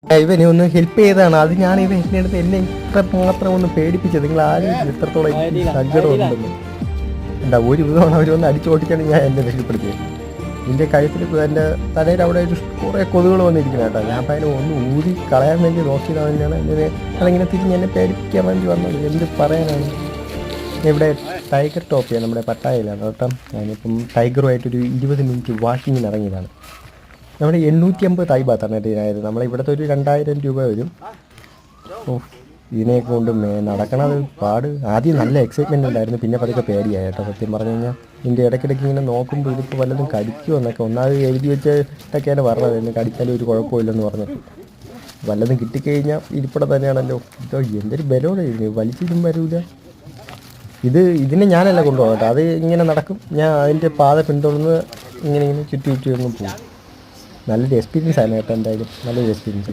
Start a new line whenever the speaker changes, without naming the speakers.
ഇവനെ ഒന്ന് ഹെൽപ്പ് ചെയ്തതാണ്. അത് ഞാൻ ഇവ എന്നെ അടുത്ത് എന്നെ ഇത്ര മാത്രം ഒന്ന് പേടിപ്പിച്ചത്. നിങ്ങൾ ആരും ഇത്രത്തോളം സങ്കടം ഉണ്ടെന്ന് എന്താ ഒരു വിധമാണ് അവരൊന്ന് അടിച്ചോട്ടിച്ചാണ് ഞാൻ എന്നെ രക്ഷപ്പെടുത്തിയത്. ഇതിൻ്റെ കഴുത്തിൽ എൻ്റെ തലയിൽ അവിടെ ഒരു കുറേ കൊതുകൾ വന്നിരിക്കണം കേട്ടോ. ഞാൻ അപ്പം അതിനെ ഒന്ന് ഊതി കളയാൻ വേണ്ടി നോക്കിയത് തന്നെയാണ് അതിങ്ങനെ തിരിഞ്ഞ് എന്നെ പേടിപ്പിക്കാൻ വേണ്ടി വന്നത്. എന്ത് പറയാനാണ്. ഇവിടെ ടൈഗർ ടോപ്പിയാണ് നമ്മുടെ പട്ടായയിലാണ് കേട്ടോ. ഞാനിപ്പം ടൈഗറുമായിട്ടൊരു 20 മിനിറ്റ് വാക്കിങ്ങിന് ഇറങ്ങിയതാണ്. നമ്മുടെ 850 തായ് ബാത്താണ് ഇതിനായത്. നമ്മളിവിടുത്തെ ഒരു 2000 രൂപ വരും. ഓ ഇതിനെ കൊണ്ട് നടക്കണത് പാട്. ആദ്യം നല്ല എക്സൈറ്റ്മെൻ്റ് ഉണ്ടായിരുന്നു, പിന്നെ പതുക്കെ പേടിയായി കേട്ടോ. സത്യം പറഞ്ഞു കഴിഞ്ഞാൽ ഇതിൻ്റെ ഇടയ്ക്കിടയ്ക്ക് ഇങ്ങനെ നോക്കുമ്പോൾ ഇതിപ്പോൾ വല്ലതും കടിക്കുമെന്നൊക്കെ ഒന്നാമത് എഴുതി വെച്ചിട്ടൊക്കെയാണ് പറഞ്ഞത്. എന്നെ കടിച്ചാലും ഒരു കുഴപ്പമില്ലെന്ന് പറഞ്ഞിട്ട് വല്ലതും കിട്ടിക്കഴിഞ്ഞാൽ ഇരിപ്പിടെ തന്നെയാണല്ലോ. ഇതോ എന്തൊരു ബലമാണ് ഇതിന്, വലിച്ചിട്ടും വരില്ല. ഇതിനെ ഞാനല്ല കൊണ്ടുപോകാം കേട്ടോ. അത് ഇങ്ങനെ നടക്കും, ഞാൻ അതിൻ്റെ പാത പിന്തുടർന്ന് ഇങ്ങനെ ചുറ്റി അങ്ങ് പോകും. നല്ലൊരു എക്സ്പീരിയൻസ് ആയിരുന്നു കേട്ടോ. എന്തായാലും നല്ലൊരു എക്സ്പീരിയൻസ്.